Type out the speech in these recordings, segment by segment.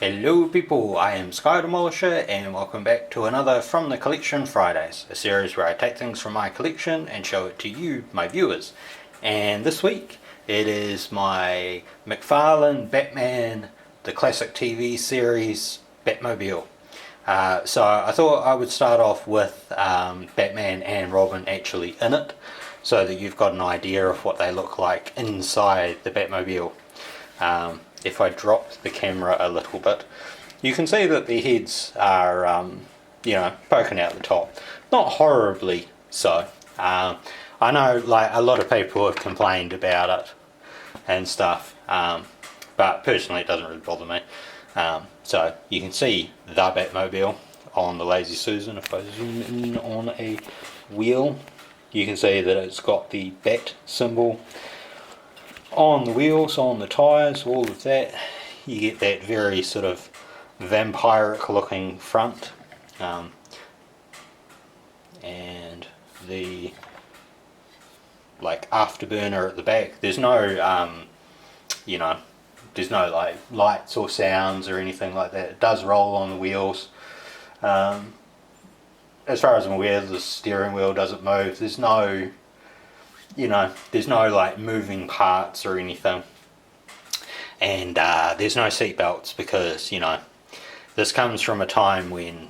Hello people, I am Sky Demolisher and welcome back to another From the Collection Fridays, a series where I take things from my collection and show it to you, my viewers. And this week it is my McFarlane Batman, the Classic TV Series Batmobile. So I thought I would start off with Batman and Robin actually in it, so that you've got an idea of what they look like inside the Batmobile. If I drop the camera a little bit, you can see that their heads are, poking out the top. Not horribly so. I know like a lot of people have complained about it and stuff, but personally it doesn't really bother me. So you can see the Batmobile on the Lazy Susan. If I zoom in on a wheel, you can see that it's got the bat symbol on the wheels, on the tyres, all of that. You get that very sort of vampiric looking front, and the like afterburner at the back. There's no there's no like lights or sounds or anything like that. It does roll on the wheels. As far as I'm aware, the steering wheel doesn't move. There's no like moving parts or anything, and there's no seat belts because this comes from a time when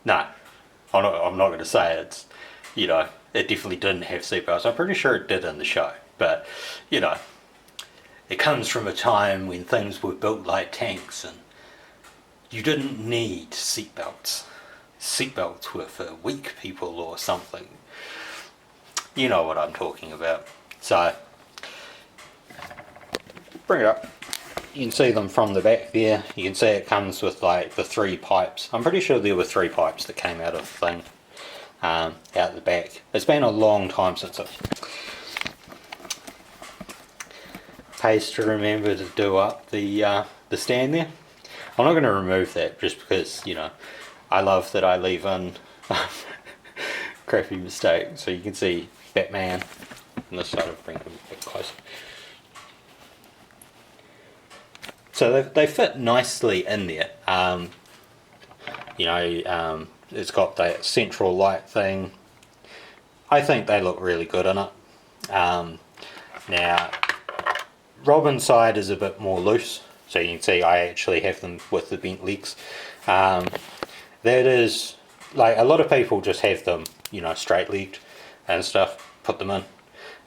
I'm not going to say it's it definitely didn't have seat belts. I'm pretty sure it did in the show, but it comes from a time when things were built like tanks and you didn't need seat belts. Seat belts were for weak people or something. You know what I'm talking about. So, bring it up. You can see them from the back there. You can see it comes with like the 3 pipes. I'm pretty sure there were 3 pipes that came out of the thing, out the back. It's been a long time since it pays to remember to do up the stand there. I'm not going to remove that just because I love that I leave in crappy mistakes. So you can see Batman on this side. Of bring him a bit closer. So they fit nicely in there. It's got that central light thing. I think they look really good in it. Now, Robin's side is a bit more loose, so you can see I actually have them with the bent legs. That is, like, a lot of people just have them, straight legged and stuff, put them in.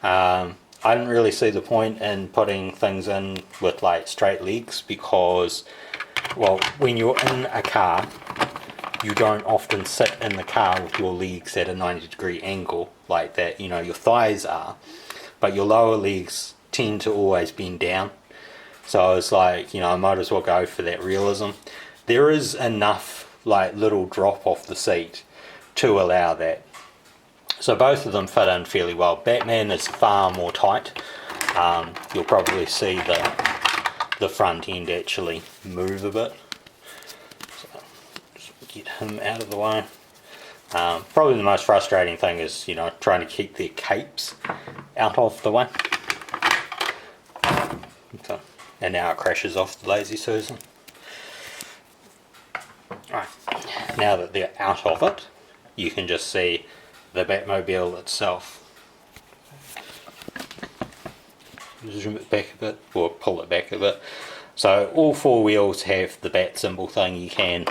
I didn't really see the point in putting things in with like straight legs because, well, when you're in a car, you don't often sit in the car with your legs at a 90-degree angle like that. Your thighs are, but your lower legs tend to always bend down. So it's like, I might as well go for that realism. There is enough like little drop off the seat to allow that. So both of them fit in fairly well. Batman is far more tight. You'll probably see the front end actually move a bit. So just get him out of the way. Probably the most frustrating thing is trying to keep their capes out of the way. Okay. And now it crashes off the Lazy Susan. Right. Now that they're out of it, you can just see the Batmobile itself. Zoom it back a bit, or pull it back a bit. So all 4 wheels have the bat symbol thing. You can,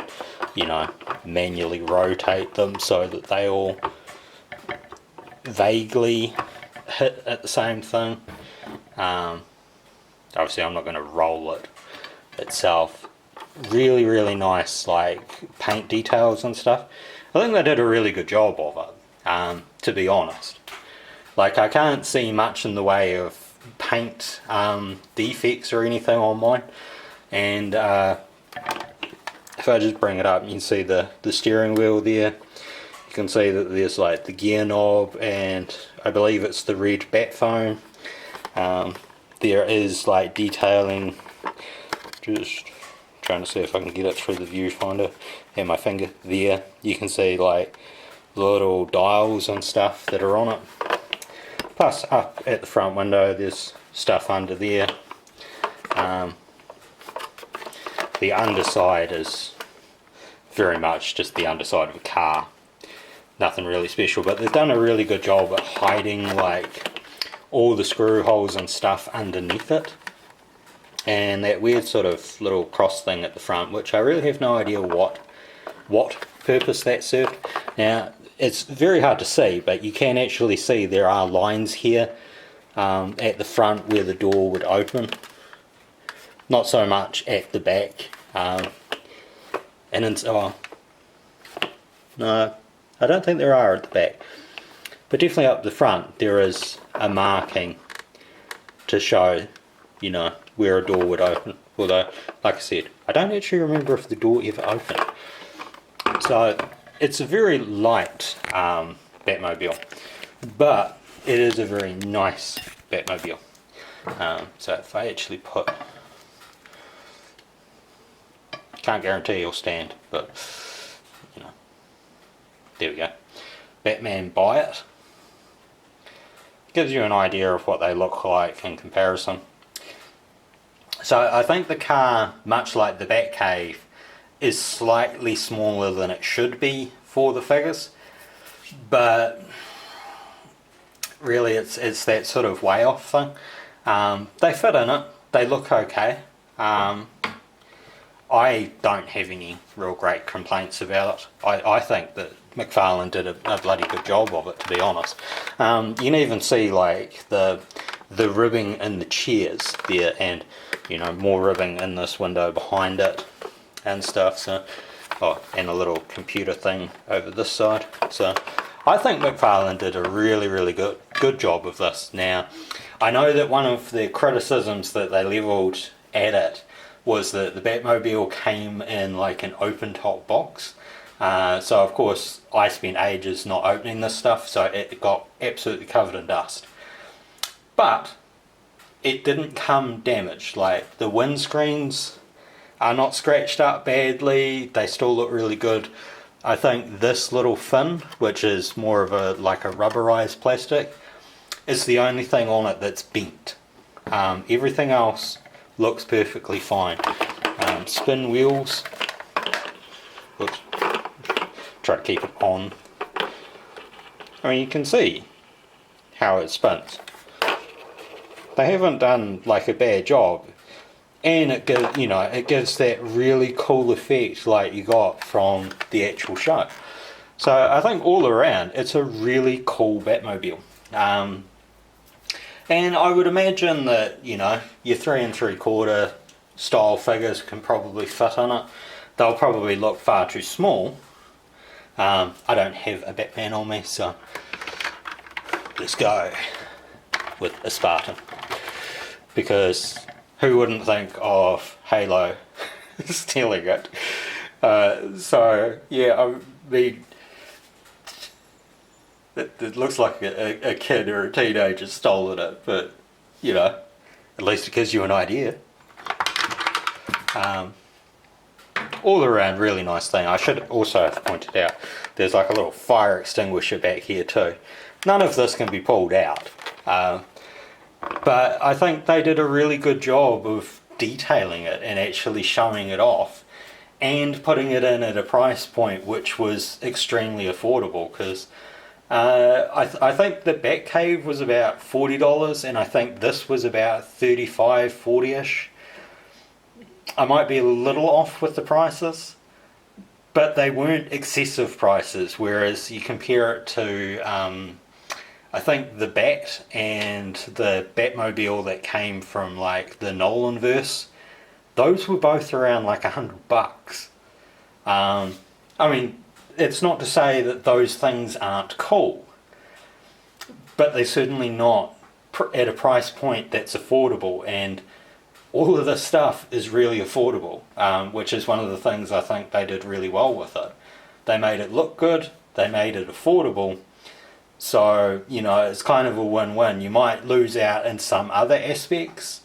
manually rotate them so that they all vaguely hit at the same thing. Obviously I'm not going to roll it itself. Really, really nice like paint details and stuff. I think they did a really good job of it. To be honest, like I can't see much in the way of paint defects or anything on mine, and if I just bring it up, you can see the steering wheel there. You can see that there's like the gear knob, and I believe it's the red bat phone. There is like detailing, just trying to see if I can get it through the viewfinder, and my finger there, you can see like little dials and stuff that are on it. Plus up at the front window there's stuff under there. the underside is very much just the underside of a car. Nothing really special, but they've done a really good job at hiding like all the screw holes and stuff underneath it, and that weird sort of little cross thing at the front, which I really have no idea what purpose that served. Now it's very hard to see, but you can actually see there are lines here at the front where the door would open, not so much at the back. And it's, oh no, I don't think there are at the back, but definitely up the front there is a marking to show, you know, where a door would open. Although, like I said, I don't actually remember if the door ever opened. So it's a very light Batmobile, but it is a very nice Batmobile. So if I actually put, can't guarantee it'll stand, but you know, there we go. Batman Buy It. Gives you an idea of what they look like in comparison. So I think the car, much like the Batcave, is slightly smaller than it should be for the figures, but really it's that sort of way off thing. They fit in it, they look okay. I don't have any real great complaints about it. I think that McFarlane did a bloody good job of it, to be honest. You can even see like the ribbing in the chairs there, and you know, more ribbing in this window behind it and stuff. So, oh, and a little computer thing over this side. So I think McFarlane did a really good job of this. Now I know that one of the criticisms that they levelled at it was that the Batmobile came in like an open top box. So of course I spent ages not opening this stuff, so it got absolutely covered in dust. But it didn't come damaged. Like the windscreens are not scratched up badly, they still look really good. I think this little fin, which is more of a like a rubberized plastic, is the only thing on it that's bent. Everything else looks perfectly fine. Spin wheels. Oops. Try to keep it on. I mean, you can see how it spins. They haven't done like a bad job, and it gives, you know, it gives that really cool effect like you got from the actual show. So I think all around it's a really cool Batmobile. And I would imagine that, you know, your 3 3/4 style figures can probably fit in it. They'll probably look far too small. I don't have a Batman on me, so let's go with a Spartan. Because who wouldn't think of Halo stealing it? So yeah, I mean, it looks like a kid or a teenager stole it, but you know, at least it gives you an idea. All around really nice thing. I should also have pointed out there's like a little fire extinguisher back here too. None of this can be pulled out, but I think they did a really good job of detailing it and actually showing it off and putting it in at a price point which was extremely affordable, because I think the Batcave was about $40 and I think this was about $35, $40ish. I might be a little off with the prices, but they weren't excessive prices, whereas you compare it to I think the Bat and the Batmobile that came from like the Nolanverse, those were both around like $100. I mean, it's not to say that those things aren't cool, but they're certainly not at a price point that's affordable, and all of this stuff is really affordable, which is one of the things I think they did really well with it. They made it look good, they made it affordable, so, you know, it's kind of a win-win. You might lose out in some other aspects,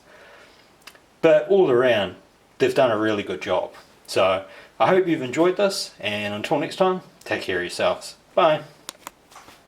but all around, they've done a really good job. So, I hope you've enjoyed this, and until next time, take care of yourselves. Bye.